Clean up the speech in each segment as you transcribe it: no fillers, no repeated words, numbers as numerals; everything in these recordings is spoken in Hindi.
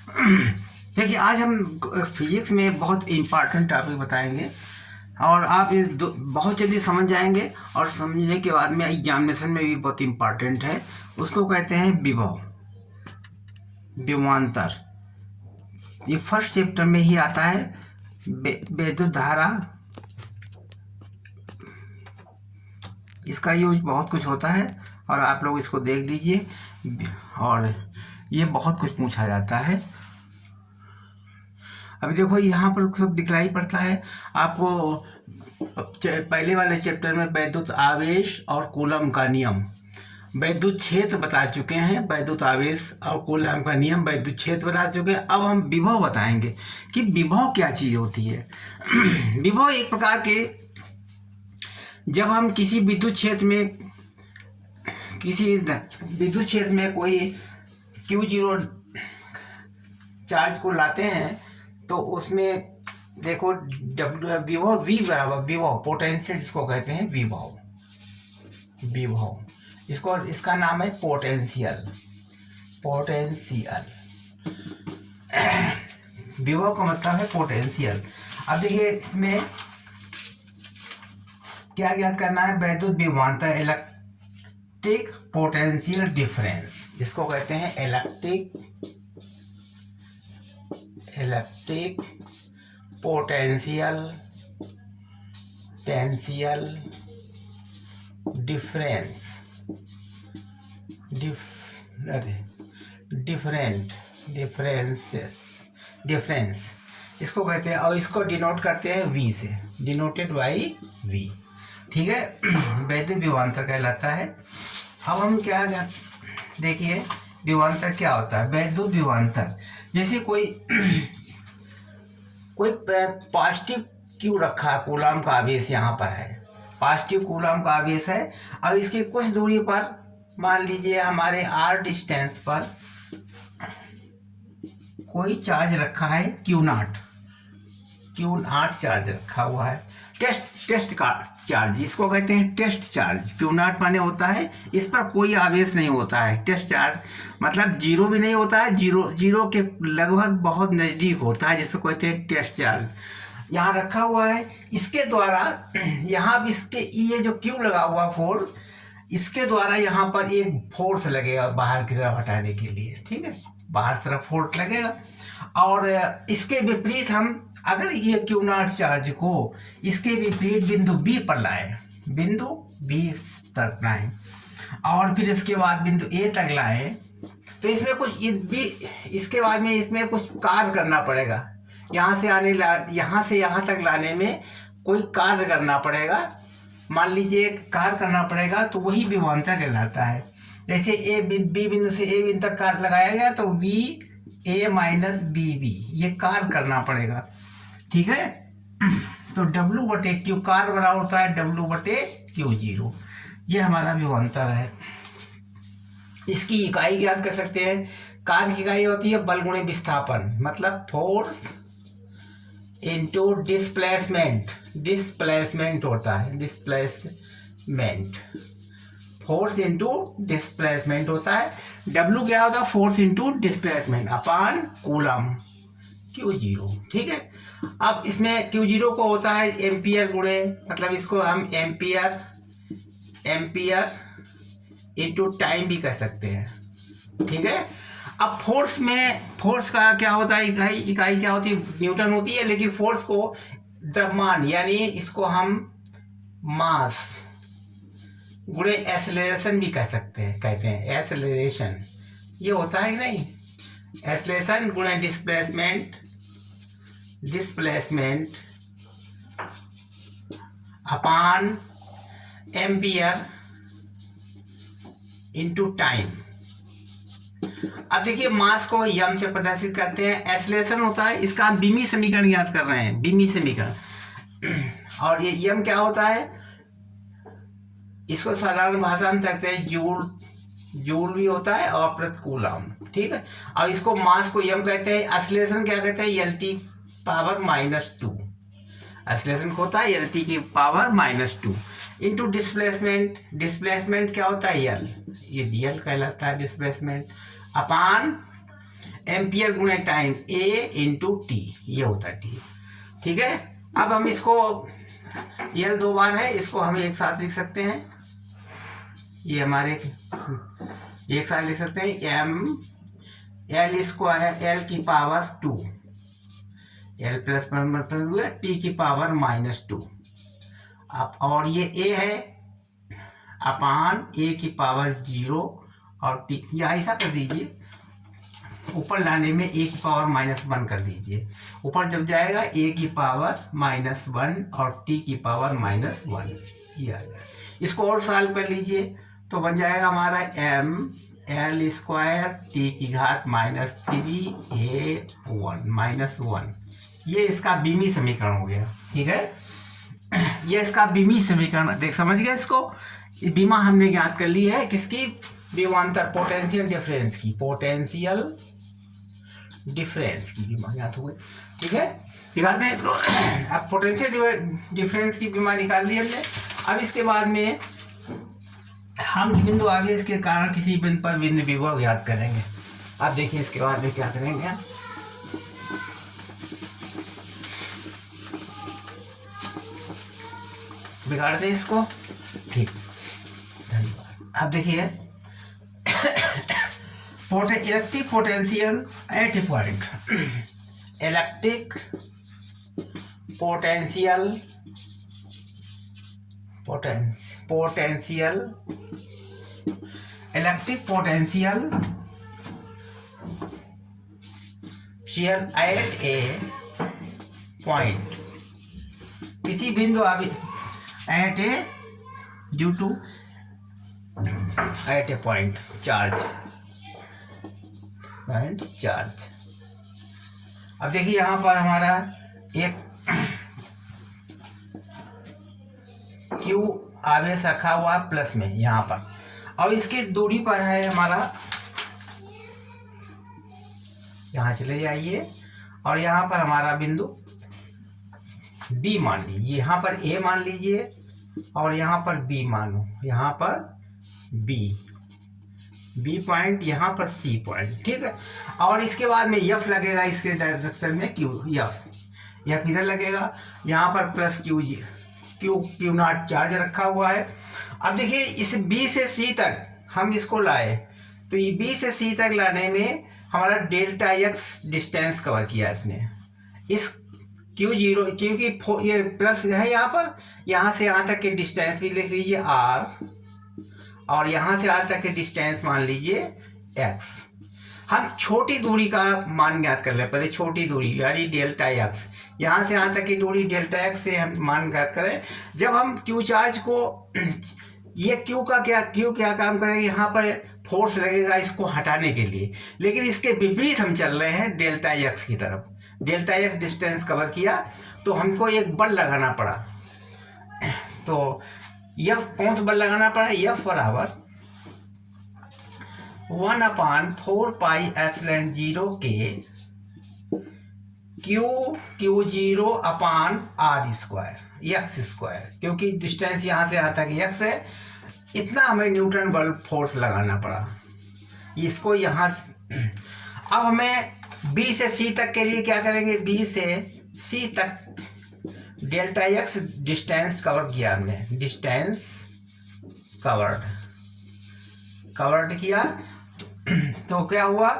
देखिए, आज हम फिजिक्स में बहुत इम्पॉर्टेंट टॉपिक बताएंगे और आप इस बहुत जल्दी समझ जाएंगे, और समझने के बाद में एग्जामिनेशन में भी बहुत इम्पॉर्टेंट है। उसको कहते हैं विभव, विभवांतर। ये फर्स्ट चैप्टर में ही आता है। विद्युत धारा, इसका यूज बहुत कुछ होता है और आप लोग इसको देख लीजिए, और ये बहुत कुछ पूछा जाता है। अभी देखो यहाँ पर सब दिखलाई पड़ता है आपको। पहले वाले चैप्टर में वैद्युत आवेश और कूलम का नियम, वैद्युत क्षेत्र बता चुके हैं। वैद्युत आवेश और कूलम का नियम, वैद्युत क्षेत्र बता चुके हैं। अब हम विभव बताएंगे कि विभव क्या चीज़ होती है। विभव एक प्रकार के, जब हम किसी विद्युत क्षेत्र में कोई Q0 चार्ज को लाते हैं तो उसमें देखो विभव, V बराबर विभव, पोटेंशियल जिसको कहते हैं विभव। इसको, इसका नाम है पोटेंशियल। विभव का मतलब है पोटेंशियल। अब देखिए इसमें क्या ज्ञात करना है। वैद्युत विभवांतर, इलेक्ट्रिक पोटेंशियल डिफरेंस, जिसको कहते हैं इलेक्ट्रिक पोटेंशियल डिफरेंस इसको कहते हैं, और इसको डिनोट करते हैं V से, डिनोटेड बाई V। ठीक है, वैद्युत विभवांतर कहलाता है। अब हम क्या देखिए, विभवांतर क्या होता है। वैद्युत विभवांतर, जैसे कोई पॉजिटिव क्यू रखा है, कूलम का आवेश यहाँ पर है, पॉजिटिव कूलम का आवेश है। अब इसकी कुछ दूरी पर, मान लीजिए हमारे r डिस्टेंस पर कोई चार्ज रखा है Q0 चार्ज रखा हुआ है। टेस्ट का चार्ज, इसको कहते हैं टेस्ट चार्ज। Q0 माने होता है इस पर कोई आवेश नहीं होता है। टेस्ट चार्ज मतलब जीरो भी नहीं होता है, जीरो के लगभग बहुत नज़दीक होता है, जिसको कहते हैं टेस्ट चार्ज। यहाँ रखा हुआ है, इसके द्वारा यहाँ इसके ये जो Q लगा हुआ फोर्स, इसके द्वारा यहाँ पर एक फोर्स लगेगा बाहर की तरफ हटाने के लिए। ठीक है, बाहर तरफ फोर्स लगेगा। और इसके विपरीत हम अगर ये Q0 चार्ज को इसके विपरीत बिंदु B पर लाएं, बिंदु B तक लाएं, और फिर इसके बाद बिंदु A तक लाएं, तो इसमें कुछ इसके बाद में इसमें कुछ कार्य करना पड़ेगा। यहाँ से यहाँ तक लाने में कोई कार्य करना पड़ेगा। मान लीजिए कार्य करना पड़ेगा, तो वही विभवांतर कहलाता है। जैसे B बिंदु से A बिंदु तक कार्य लगाया गया तो VA माइनस BB, ये कार्य करना पड़ेगा। ठीक है, तो W/Q कार्य बराबर होता है W/Q0। ये हमारा विभवांतर है। इसकी इकाई ज्ञात कर सकते हैं। कार्य की इकाई होती है बल गुणे विस्थापन, मतलब फोर्स इनटू डिस्प्लेसमेंट होता है। फोर्स इंटू डिस्प्लेसमेंट होता है। W क्या होता है, force into displacement upon coulomb Q0। ठीक है, अब इसमें Q0 को होता है एम्पियर गुणे, मतलब इसको हम एम्पियर इंटू टाइम भी कह सकते हैं। ठीक है, अब फोर्स का क्या होता है, इकाई क्या होती है, न्यूटन होती है। लेकिन फोर्स को द्रव्यमान, यानी इसको हम मास गुणे एक्सेलरेशन भी कह सकते हैं, कहते हैं एक्सेलरेशन। ये होता है कि नहीं, एक्सेलरेशन गुणे displacement upon ampere into time. अब देखिए, मास को यम से प्रदर्शित करते हैं, एक्सेलरेशन होता है, इसका हम बीमी समीकरण याद कर रहे हैं, बीमी समीकरण। और ये यम क्या होता है, इसको साधारण भाषा में सकते हैं जूल भी होता है और प्रति कूलम। ठीक है, और इसको मास को यम कहते हैं। एक्सेलरेशन क्या कहते हैं, LT पावर -2। एक्सेलरेशन होता है LT की पावर -2 इंटू डिस्प्लेसमेंट क्या होता है L, ये DL कहलाता है डिस्प्लेसमेंट, अपान एम्पियर गुणे टाइम ए इंटू टी, ये होता है टी। ठीक है, अब हम इसको एल 2 बार है, इसको हम एक साथ लिख सकते हैं, ये हमारे एक साथ लिख सकते हैं एम एल स्क्वायर एल की पावर 2 एल प्लस टी की पावर -2 अब, और ये ए है अपान ए की पावर 0 और टी, या ऐसा कर दीजिए, ऊपर लाने में ए की पावर -1 कर दीजिए, ऊपर जब जाएगा ए की पावर -1 और टी की पावर -1, ये आ जाएगा। इसको और सॉल्व कर लीजिए तो बन जाएगा हमारा एम एल स्क्वायर टी की घात -3a1 ये इसका बीमी समीकरण हो गया। ठीक है, ये इसका बीमी समीकरण देख समझ गए इसको, बीमा हमने ज्ञात कर ली है किसकी, विभवांतर पोटेंशियल डिफरेंस की, पोटेंशियल डिफरेंस की बीमा ज्ञात हो गई। ठीक है, निकालते हैं इसको। अब पोटेंशियल डिफरेंस की बीमा निकाल ली हमने। अब इसके बाद में हम बिंदु आवेश के कारण किसी बिंदु पर बिंदु विभव ज्ञात करेंगे। अब देखिए इसके बाद में क्या करेंगे, बिगाड़ते हैं इसको। ठीक, धन्यवाद। अब देखिए electric potential at a point, electric potential electric potential at a point, किसी बिंदु at a due to at a point charge. अब देखिए यहां पर हमारा एक Q आवेश रखा हुआ प्लस में यहां पर, और इसकी दूरी पर है हमारा, यहां चले जाइए और यहां पर हमारा बिंदु B मान लीजिए, यहाँ पर A मान लीजिए और यहाँ पर B मानो, यहाँ पर B पॉइंट, यहाँ पर C पॉइंट। ठीक है, और इसके बाद में F लगेगा इसके डायरेक्शन में F इधर लगेगा, यहाँ पर प्लस Q नॉट चार्ज रखा हुआ है। अब देखिए इस B से C तक हम इसको लाए, तो ये B से C तक लाने में हमारा डेल्टा x डिस्टेंस कवर किया इसने, इस Q0 क्योंकि ये प्लस है यहाँ पर, यहाँ से यहाँ तक के डिस्टेंस भी लिख लीजिए r, और यहाँ से यहाँ तक के डिस्टेंस मान लीजिए x। हम छोटी दूरी का मान ज्ञात कर ले, पहले छोटी दूरी यानी डेल्टा x, यहाँ से यहाँ तक की दूरी डेल्टा x से हम मान ज्ञात करें। जब हम Q चार्ज को, ये Q क्या काम करेगा, यहाँ पर फोर्स लगेगा इसको हटाने के लिए, लेकिन इसके विपरीत हम चल रहे हैं डेल्टा x की तरफ। डेल्टा x डिस्टेंस कवर किया तो हमको एक बल लगाना पड़ा, तो यह कौन सा बल लगाना पड़ा, F बराबर 1/4πε0 के Q0 अपान r स्क्वायर x स्क्वायर, क्योंकि डिस्टेंस यहाँ से आता है x है, इतना हमें न्यूटन बल फोर्स लगाना पड़ा इसको यहाँ। अब हमें B से C तक के लिए क्या करेंगे, B से C तक डेल्टा x डिस्टेंस कवर किया हमने, डिस्टेंस कवर्ड किया, तो क्या हुआ,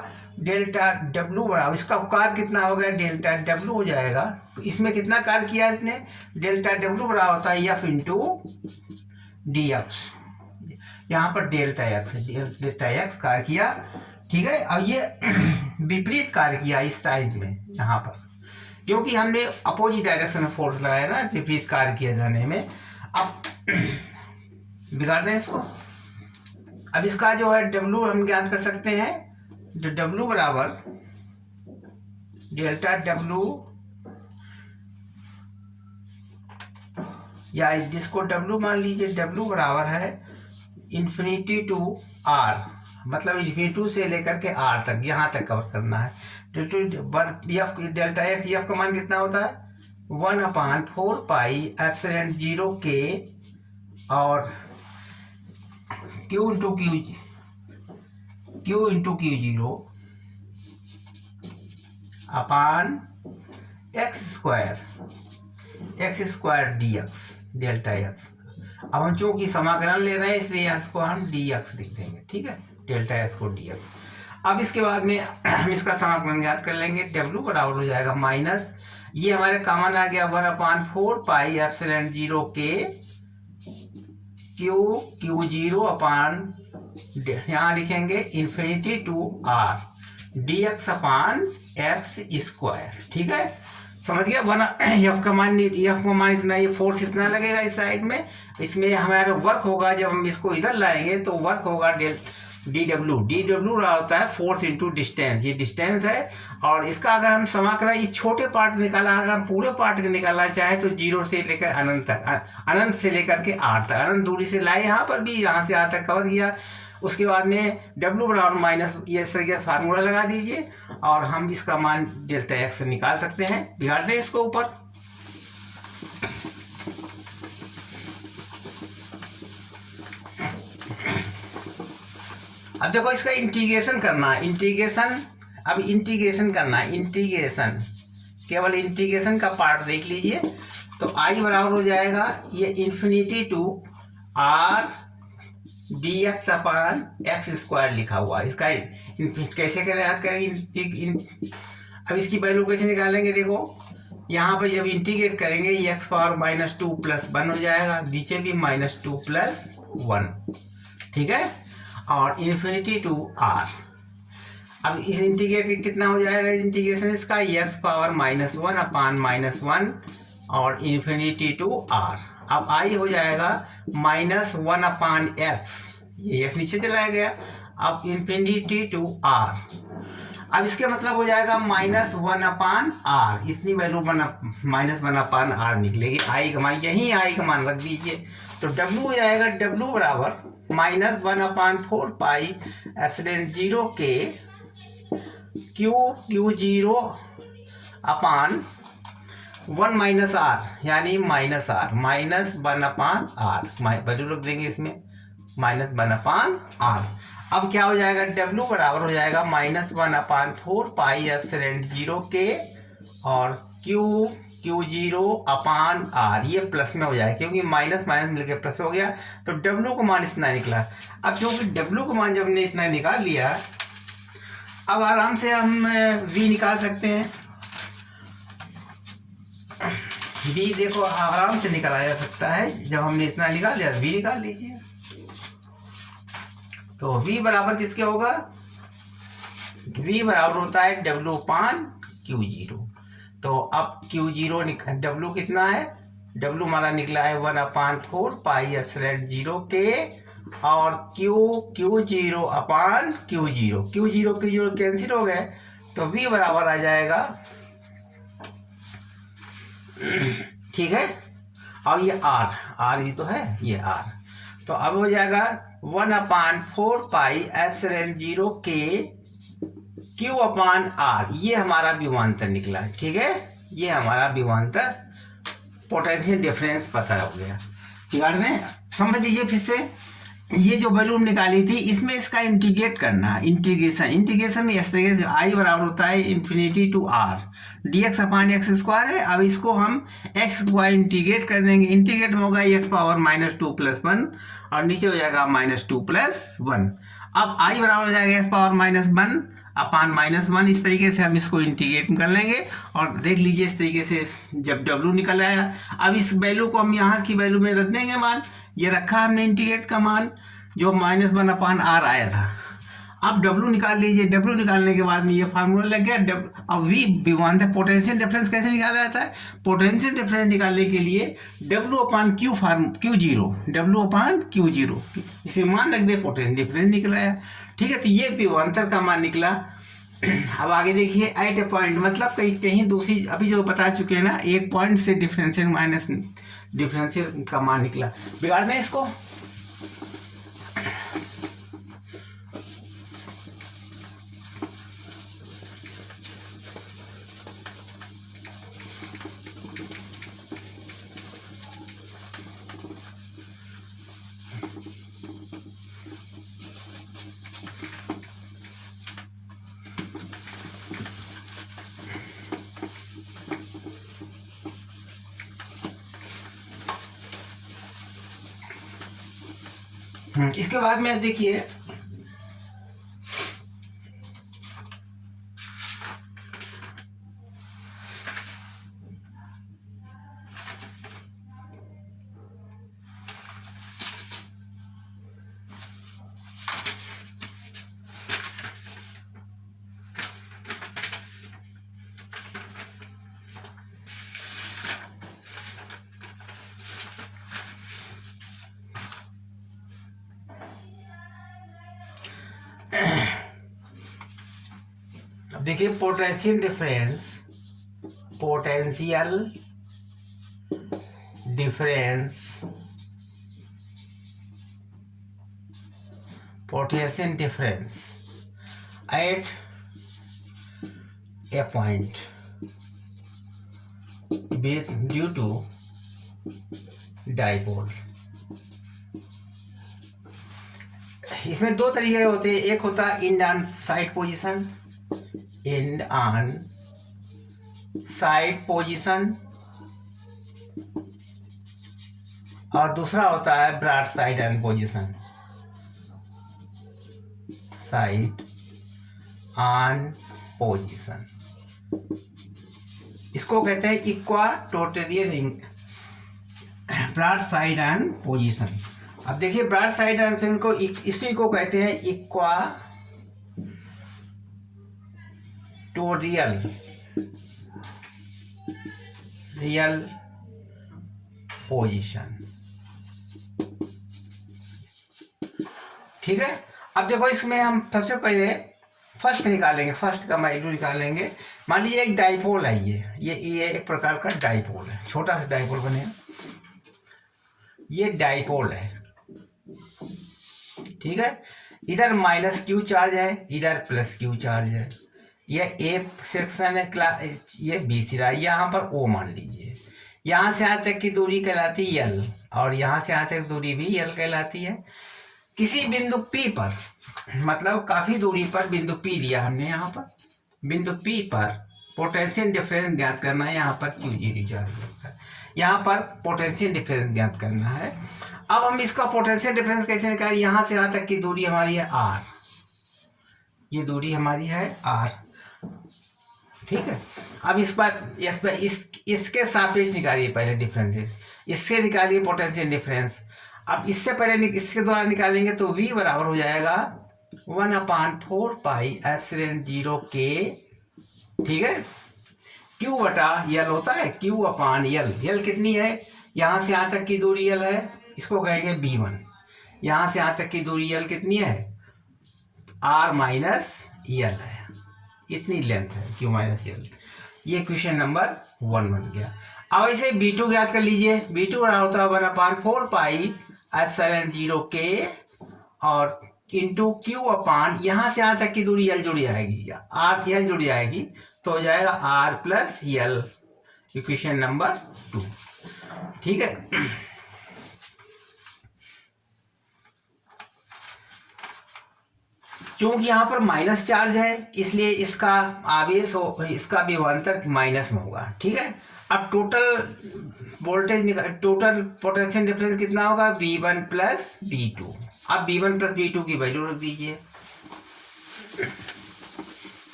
डेल्टा W बराबर, इसका कार्य कितना हो गया, डेल्टा W हो जाएगा। तो इसमें कितना कार्य किया इसने, डेल्टा W बराबर होता है F इंटू dx, यहाँ पर डेल्टा x कार्य किया। ठीक है, और ये विपरीत कार्य किया इस साइज में यहाँ पर, क्योंकि हमने अपोजिट डायरेक्शन में फोर्स लगाया ना, विपरीत कार्य किए जाने में। अब बिगाड़ दें इसको। अब इसका जो है W हम ज्ञात कर सकते हैं, जो W बराबर डेल्टा W, या जिसको W मान लीजिए, W बराबर है इन्फिनिटी टू R, मतलब इन्फिनिटी से लेकर के R तक, यहाँ तक कवर करना है। डेल्टा एक्स F का मान कितना होता है, 1/4πε0 के, और Q into Q0 upon x square d x delta x. अब हम चूंकि समाकलन ले रहे हैं इसलिए इसको हम डी एक्स लिख देंगे, ठीक है, डेल्टा एक्स को डी एक्स। अब इसके बाद में हम इसका समाकलन याद कर लेंगे। डब्ल्यू बराबर हो जाएगा माइनस, ये हमारे कॉमन आ गया 1/4 पाई एप्सिलॉन 0 के क्यू जीरो अपान, यहाँ लिखेंगे infinity to R D X upon x square, ठीक है, समझ गया। बना एफ का मान इतना, ये फोर्स इतना लगेगा इस साइड में, इसमें हमारा वर्क होगा, जब हम इसको इधर लाएंगे तो वर्क होगा डी डब्ल्यू रहा होता है फोर्स इंटू डिस्टेंस, ये डिस्टेंस है। और इसका अगर हम समाकलन इस छोटे पार्ट निकाला, अगर हम पूरे पार्ट निकालना चाहें तो 0 से लेकर अनंत तक, अनंत से लेकर के आर तक, अनंत दूरी से लाए, यहाँ पर भी यहाँ से आर तक कवर किया। उसके बाद में डब्ल्यू बराबर माइनस, ये इस तरीके से फार्मूला लगा दीजिए और हम इसका मान डेल्टा एक्स से निकाल सकते हैं। बिगाड़ते हैं इसको ऊपर, अब देखो इसका इंटीग्रेशन करना है, अब इंटीग्रेशन करना है, केवल इंटीग्रेशन का पार्ट देख लीजिए। तो आई बराबर हो जाएगा ये infinity to R D X upon x square लिखा हुआ है। इसका कैसे करेंगे, अब इसकी वैल्यू कैसे निकालेंगे, देखो यहाँ पर जब इंटीग्रेट करेंगे एक्स पावर -2 + 1 हो जाएगा, नीचे भी -2 + 1, ठीक है, और इन्फिनिटी टू आर। अब इस इंटीग्रेट कितना हो जाएगा, इस इंटीग्रेशन इसका एक्स पावर -1 अपान -1 और इन्फिनिटी टू आर। अब आई हो जाएगा -1 अपान एक्स, ये एक्स नीचे चला गया, अब इन्फिनिटी टू आर। अब इसके मतलब हो जाएगा -1 अपान आर, इतनी वैल्यू -1 अपान आर निकलेगी। आई का मान, यही आई का मान रख दीजिए, तो डब्ल्यू हो जाएगा डब्ल्यू बराबर -1/4 पाई एप्सिलॉन 0 के क्यू जीरो अपान 1 - आर, यानी -1 अपान आर, वैल्यू रख देंगे इसमें -1 अपान आर। अब क्या हो जाएगा, डब्ल्यू बराबर हो जाएगा -1/4 पाई एप्सिलॉन 0 के और क्यू जीरो अपान आर, ये प्लस में हो जाएगा क्योंकि माइनस मिलकर प्लस हो गया, तो डब्ल्यू का मान इतना निकला। अब क्योंकि डब्ल्यू का मान जब हमने इतना निकाल लिया, अब आराम से हम वी निकाल सकते हैं। वी देखो आराम से निकाला जा सकता है, जब हमने इतना निकाल लिया वी निकाल लीजिए। तो v बराबर किसके होगा, v बराबर होता है डब्ल्यू अपान क्यू जीरो। तो अब क्यू जीरो डब्ल्यू कितना है, डब्ल्यू हमारा निकला है 1/4 पाई एप्सिलॉन 0 के और क्यू जीरो अपान क्यू जीरो कैंसिल हो गए, तो v बराबर आ जाएगा, ठीक है। और ये आर भी तो है, ये आर, तो अब हो जाएगा 1/4 पाई एप्सिलॉन 0 के क्यू अपान आर, ये हमारा विभवांतर निकला, ठीक है, ये हमारा विभवांतर पोटेंशियल डिफरेंस पता हो गया। याद में समझ लीजिए फिर से, ये जो वैल्यू निकाली थी इसमें इसका इंटीग्रेट करना, इंटीग्रेशन में इस तरीके से आई बराबर होता है infinity to R D X upon x square है। अब इसको हम एक्स स्क्वायर इंटीग्रेट कर देंगे, इंटीग्रेट में होगा एक्स पावर -2 + 1 और नीचे हो जाएगा -2 + 1। अब आई बराबर हो जाएगा एक्स पावर -1 अपान -1, इस तरीके से हम इसको इंटीग्रेट कर लेंगे और देख लीजिए इस तरीके से जब डब्ल्यू निकल आया। अब इस वैल्यू को हम यहाँ की वैल्यू में रख देंगे मान, ये रखा हमने इंटीग्रेट का मान जो -1 अपान आर आया था। अब डब्ल्यू निकाल लीजिए, डब्ल्यू निकालने के बाद में ये फार्मूला लग गया। अब वी विभवांतर पोटेंशियल डिफरेंस कैसे निकाला जाता है, पोटेंशियल डिफरेंस निकालने के लिए डब्ल्यू अपान क्यू जीरो इसे मान रख दे, पोटेंशियल डिफरेंस निकला है, ठीक है। तो ये विभवांतर का मान निकला। अब आगे देखिए एट ए पॉइंट, मतलब कहीं दूसरी, अभी जो बता चुके हैं ना, एक पॉइंट से डिफरेंशियल का मान निकला। बिगाड़ दें इसको, इसके बाद में देखिए देखिए potential difference at a point due to dipole। इसमें दो तरीके होते हैं, एक होता है end on side position और दूसरा होता है ब्रॉड साइड एंड पोजीशन, इसको कहते हैं equatorial broad side and position. अब देखिए ब्रॉड साइड एंड पोजीशन को इसी को कहते हैं रियल पोजीशन। ठीक है, अब देखो इसमें हम सबसे पहले फर्स्ट का वैल्यू निकालेंगे। मान लीजिए एक डाइपोल है, ये एक प्रकार का डाइपोल है, छोटा सा डाइपोल बनेगा, ये डाइपोल है। ठीक है, इधर -q चार्ज है, इधर +q चार्ज है। ये ए सेक्शन है, ये बी सिरा, यहाँ पर O मान लीजिए। यहाँ से यहाँ तक की दूरी कहलाती है L और यहाँ से यहाँ तक दूरी भी L कहलाती है। किसी बिंदु P पर, मतलब काफी दूरी पर बिंदु P लिया हमने, यहाँ पर बिंदु P पर पोटेंशियल डिफरेंस ज्ञात करना है। यहाँ पर Q0 चार्ज होता है, यहाँ पर पोटेंशियल डिफरेंस ज्ञात करना है। अब हम इसका पोटेंशियल डिफरेंस कैसे निकालें? यहाँ से यहाँ तक की दूरी हमारी है R, ये दूरी हमारी है R। ठीक है, अब इसके सापेक्ष निकालिए पहले डिफरेंस, इससे निकालिए पोटेंशियल डिफरेंस। अब इससे पहले इसके द्वारा निकालेंगे तो V बराबर हो जाएगा 1/4 पाई एप्सिलॉन 0 K। ठीक है, Q बटा L होता है, Q/L। L कितनी है? यहाँ से यहाँ तक की दूरी L है, इसको कहेंगे B1। यहाँ से यहाँ तक की दूरी L कितनी है? R माइनस L है, इतनी लेंथ है Q माइनस L। ये क्वेश्चन नंबर 1 बन गया। अब इसे B2 ज्ञात कर लीजिए। B2 होता है 1/4 पाई एप्सिलॉन 0 K और इंटू Q/, यहाँ से यहाँ तक की दूरी L जुड़ी आएगी, L जुड़ी आएगी, तो हो जाएगा R plus L, equation number 2। ठीक है, क्योंकि यहाँ पर माइनस चार्ज है इसलिए इसका आवेश इसका विभवांतर माइनस में होगा। ठीक है, अब टोटल पोटेंशियल डिफरेंस कितना होगा? V1 plus V2। अब V1 प्लस V2 की वैल्यू रख दीजिए।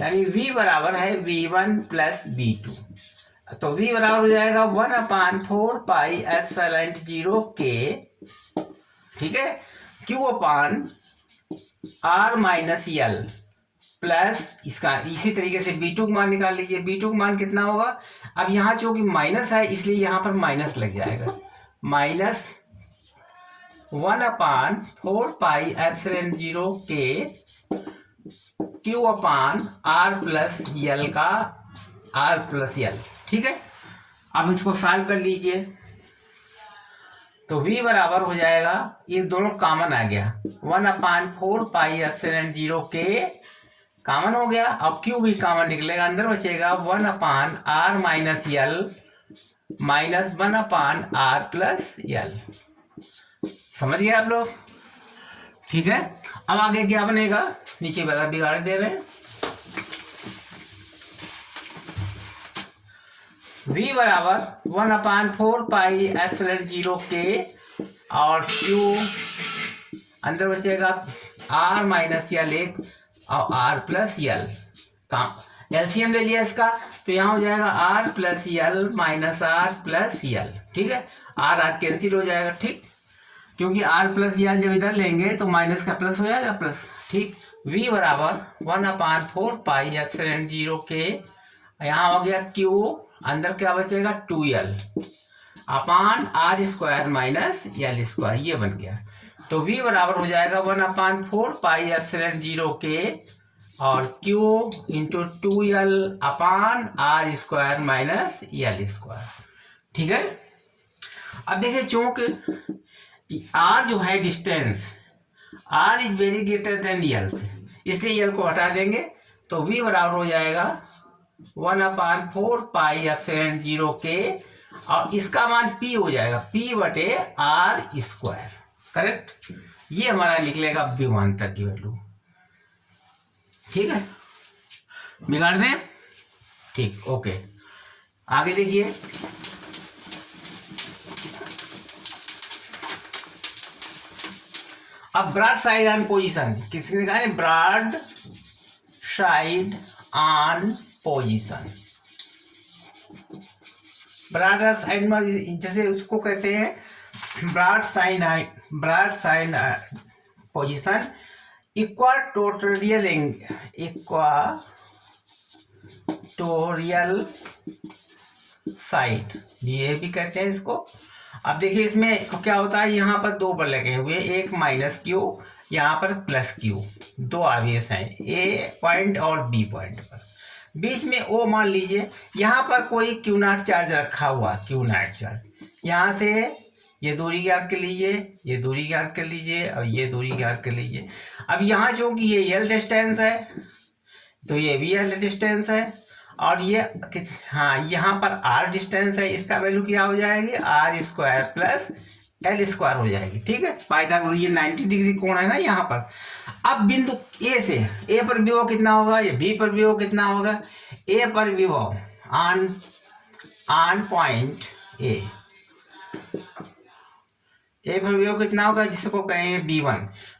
यानी V बराबर है V1 प्लस V2, तो V बराबर हो जाएगा 1/4 पाई एप्सिलॉन 0 K। ठीक है, Q/R माइनस L प्लस इसका इसी तरीके से B2 का मान निकाल लीजिए। B2 का मान कितना होगा? अब यहाँ चूंकि माइनस है इसलिए यहाँ पर माइनस लग जाएगा, minus 1/4 pi epsilon 0 K Q/R plus L का R प्लस L। ठीक है, अब इसको सॉल्व कर लीजिए तो V बराबर हो जाएगा, ये दोनों कॉमन आ गया, 1/4 पाई एप्सिलॉन 0 K कॉमन हो गया। अब Q भी कॉमन निकलेगा, अंदर बचेगा 1/R minus L minus 1/R plus L। समझ गए आप लोग? ठीक है, अब आगे क्या बनेगा? नीचे वाला बिगाड़ दे रहे हैं, v बराबर 1/4 पाई एप्सिलॉन 0 के और q अंदर बचेगा r माइनस यल एक और r प्लस यल का एलसीएम ले लिया इसका, तो यहाँ हो जाएगा r प्लस यल माइनस r प्लस यल। ठीक है, r कैंसिल हो जाएगा। ठीक, क्योंकि r प्लस यल जब इधर लेंगे तो माइनस का प्लस हो जाएगा प्लस। ठीक, v बराबर 1/4 पाई एप्सिलॉन 0 के, यहाँ हो गया q, अंदर क्या बचेगा 2l upon r square minus l square, ये बन गया। तो v बराबर हो जाएगा 1/4 पाई एप्सिलॉन 0 के और q into 2l upon r square minus l square. ठीक है, अब देखिए चूंकि r जो है distance, r is very greater than l, इसलिए यल को हटा देंगे तो v बराबर हो जाएगा 1/4 पाई एप्सिलॉन 0 के और इसका मान p हो जाएगा p बटे r स्क्वायर। करेक्ट, ये हमारा निकलेगा विभवांतर की वैल्यू। ठीक है, बिगाड़ दें। ठीक, ओके, आगे देखिए। अब ब्रॉड साइड ऑन पोजीशन किसने कहा है? Broad side on position, broad side में जैसे उसको कहते हैं broad side position equatorial side, ये भी कहते हैं इसको। अब देखिए इसमें क्या होता है, यहाँ पर दो बल लगे हुए, एक माइनस क्यू, यहाँ पर प्लस क्यू, दो आवेश हैं ए पॉइंट और बी पॉइंट पर। बीच में ओ मान लीजिए, यहाँ पर कोई क्यू नॉट चार्ज रखा हुआ, क्यू नॉट चार्ज, यहाँ से ये दूरी ज्ञात कर लीजिए, ये दूरी ज्ञात कर लीजिए और ये दूरी ज्ञात कर लीजिए। अब यहाँ चूंकि ये यल डिस्टेंस है तो ये भी यल डिस्टेंस है और ये हाँ यहाँ पर r डिस्टेंस है, इसका वैल्यू क्या हो जाएगी? r square plus l square हो जाएगी। ठीक है, पाइथागोरस, ये 90 डिग्री कोण है ना यहाँ पर। अब बिंदु ए से, ए पर विभव कितना होगा, ये बी पर विभव कितना होगा? ए पर विभव ऑन पॉइंट ए पर विभव कितना होगा, जिसको कहेंगे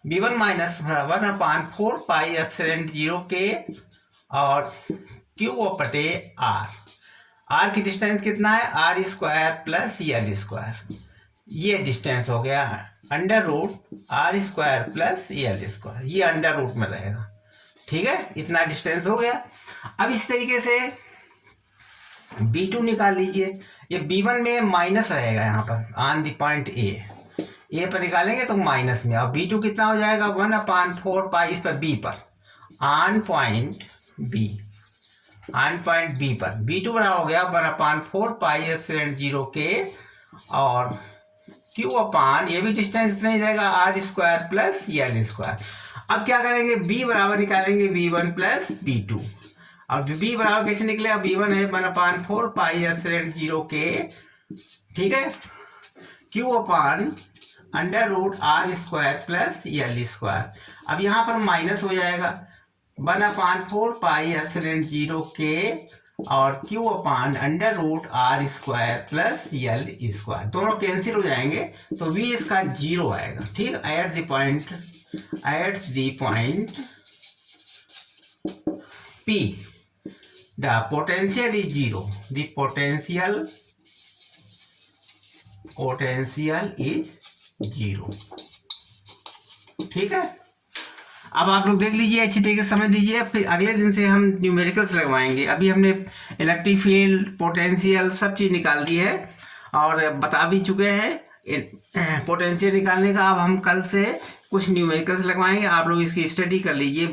b1 माइनस बराबर 1/4 पाई एप्सिलॉन 0 के और q बटे r की डिस्टेंस कितना है? r square plus L square, ये डिस्टेंस हो गया under root r square plus L square, ये अंडर रूट में रहेगा। ठीक है, इतना डिस्टेंस हो गया। अब इस तरीके से b2 निकाल लीजिए, ये b1 में माइनस रहेगा यहाँ पर ऑन द पॉइंट ए पर निकालेंगे तो माइनस में, और b2 कितना हो जाएगा? 1/4 पाई, इस पर b पर ऑन पॉइंट बी पर b2 बड़ा हो गया 1/4 पाई एप्सिलॉन 0 के और q अपान, ये भी डिस्टेंस इतना ही रहेगा, r square plus L square. अब क्या करेंगे? b बराबर निकालेंगे b1 प्लस b2, और b बराबर कैसे निकलेगा? b1 है 1/4 पाई एप्सिलॉन 0 के, ठीक है, q upon under root r square plus L square. अब यहाँ पर माइनस हो जाएगा 1/4 पाई एप्सिलॉन 0 के और q upon under root r square plus L square, दोनों कैंसिल हो जाएंगे तो v इसका 0 आएगा। ठीक, at the point P the potential is 0, the potential is 0। ठीक है, अब आप लोग देख लीजिए, अच्छी तरीके से समझ लीजिए, फिर अगले दिन से हम न्यूमेरिकल्स लगवाएंगे। अभी हमने इलेक्ट्रिक फील्ड, पोटेंशियल सब चीज़ निकाल दी है और बता भी चुके हैं पोटेंशियल निकालने का। अब हम कल से कुछ न्यूमेरिकल्स लगवाएंगे, आप लोग इसकी स्टडी कर लीजिए,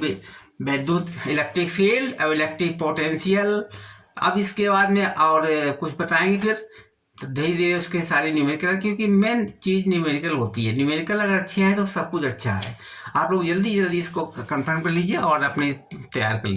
विद्युत इलेक्ट्रिक फील्ड और इलेक्ट्रिक पोटेंशियल। अब इसके बाद में और कुछ बताएंगे फिर, तो धीरे धीरे उसके सारे न्यूमेरिकल, क्योंकि मेन चीज़ न्यूमेरिकल होती है। न्यूमेरिकल अगर अच्छे हैं तो सब कुछ अच्छा है। आप लोग जल्दी जल्दी इसको कंफर्म कर लीजिए और अपने तैयार कर लीजिए।